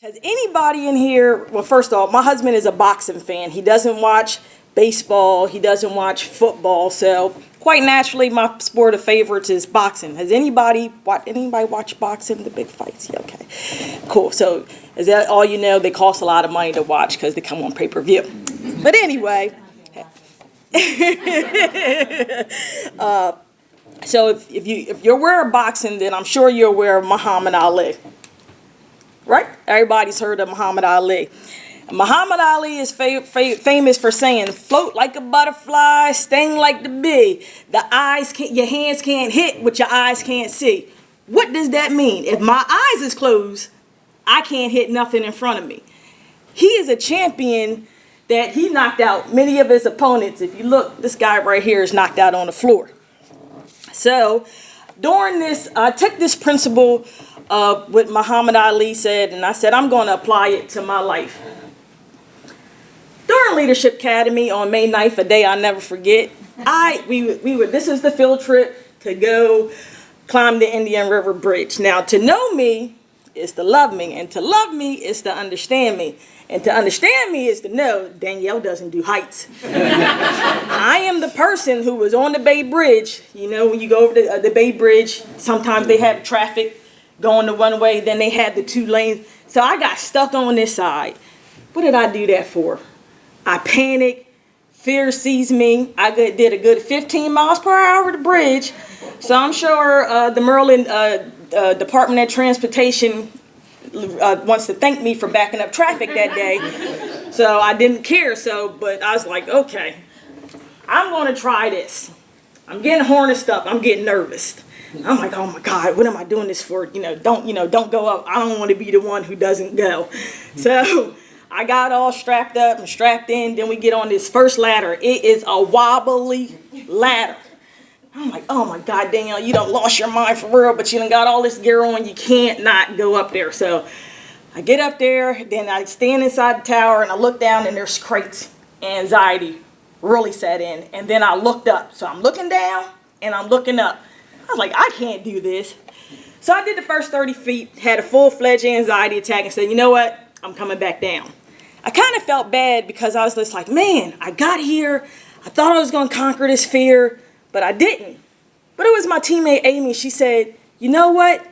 Has anybody in here, well, first off, my husband is a boxing fan. He doesn't watch baseball, he doesn't watch football, so quite naturally, my sport of favorites is boxing. Has anybody watch boxing, the big fights? Yeah, okay, cool. So is that all you know? They cost a lot of money to watch because they come on pay-per-view. But anyway, so if you're aware of boxing, then I'm sure you're aware of Muhammad Ali. Right? Everybody's heard of Muhammad Ali. Muhammad Ali is famous for saying, float like a butterfly, sting like the bee. Your hands can't hit what your eyes can't see. What does that mean? If my eyes is closed, I can't hit nothing in front of me. He is a champion that he knocked out many of his opponents. If you look, this guy right here is knocked out on the floor. So during this, I took this principle of what Muhammad Ali said, and I said, I'm going to apply it to my life. During Leadership Academy on May 9th, a day I'll never forget, this is the field trip to go climb the Indian River Bridge. Now, to know me is to love me, and to love me is to understand me. And to understand me is to know Danielle doesn't do heights. I am the person who was on the Bay Bridge. You know, when you go over the Bay Bridge, sometimes they have traffic going the one way, then they had the two lanes. So I got stuck on this side. What did I do that for? I panicked, fear seized me. I did a good 15 miles per hour to the bridge. So I'm sure the Maryland Department of Transportation wants to thank me for backing up traffic that day. So I didn't care. But I was like, okay, I'm going to try this. I'm getting harnessed up. I'm getting nervous. I'm like, oh my God, what am I doing this for? Don't go up. I don't want to be the one who doesn't go. So I got all strapped up and strapped in. Then we get on this first ladder. It is a wobbly ladder. I'm like, oh my God, Danielle, you done lost your mind for real, but you done got all this gear on. You can't not go up there. So I get up there, then I stand inside the tower and I look down and there's crates. Anxiety really set in. And then I looked up. So I'm looking down and I'm looking up. I was like, I can't do this. So I did the first 30 feet, had a full-fledged anxiety attack and said, you know what? I'm coming back down. I kind of felt bad because I was just like, man, I got here. I thought I was going to conquer this fear, but I didn't. But it was my teammate, Amy. She said, you know what?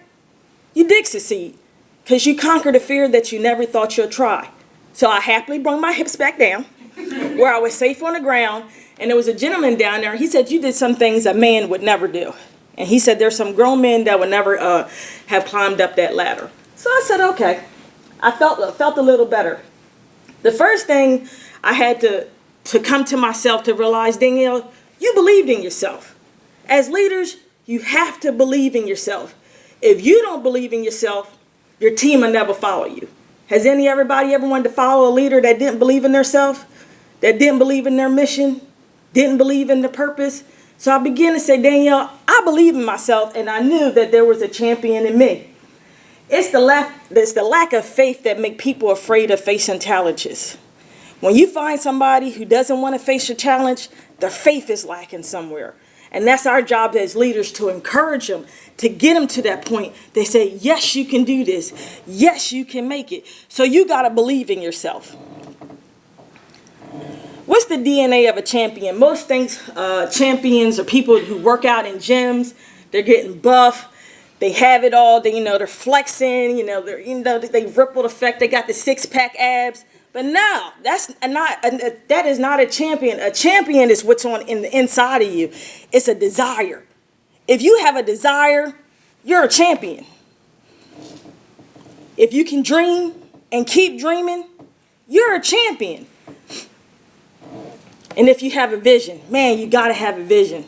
You did succeed because you conquered a fear that you never thought you'd try. So I happily brought my hips back down where I was safe on the ground. And there was a gentleman down there. He said, you did some things a man would never do. And he said, there's some grown men that would never have climbed up that ladder. So I said, okay. I felt a little better. The first thing I had to come to myself to realize, Danielle, you believed in yourself. As leaders, you have to believe in yourself. If you don't believe in yourself, your team will never follow you. Has everybody ever wanted to follow a leader that didn't believe in themselves, that didn't believe in their mission, didn't believe in the purpose? So I began to say, Danielle, I believe in myself, and I knew that there was a champion in me. It's the lack of faith that make people afraid of facing challenges. When you find somebody who doesn't want to face a challenge, their faith is lacking somewhere. And that's our job as leaders, to encourage them, to get them to that point. They say, yes, you can do this. Yes, you can make it. So you got to believe in yourself. What's the DNA of a champion? Most things, champions are people who work out in gyms. They're getting buff. They have it all. They're flexing. They ripple effect. They got the six-pack abs. But no, that is not a champion. A champion is what's on in the inside of you. It's a desire. If you have a desire, you're a champion. If you can dream and keep dreaming, you're a champion. And if you have a vision, man, you got to have a vision.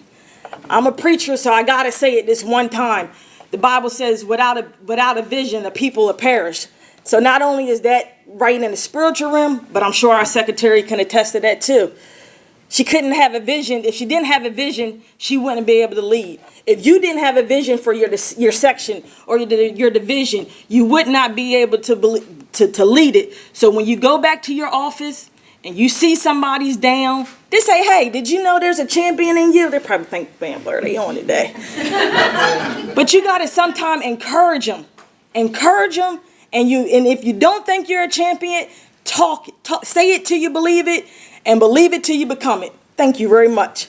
I'm a preacher, so I got to say it this one time. The Bible says, without a vision, the people will perish. So not only is that right in the spiritual realm, but I'm sure our secretary can attest to that too. She couldn't have a vision. If she didn't have a vision, she wouldn't be able to lead. If you didn't have a vision for your section or your division, you would not be able to lead it. So when you go back to your office and you see somebody's down, they say, hey, did you know there's a champion in you? They probably think, man, what are they on today? But you got to sometime encourage them. Encourage them And if you don't think you're a champion, talk, say it till you believe it, and believe it till you become it. Thank you very much.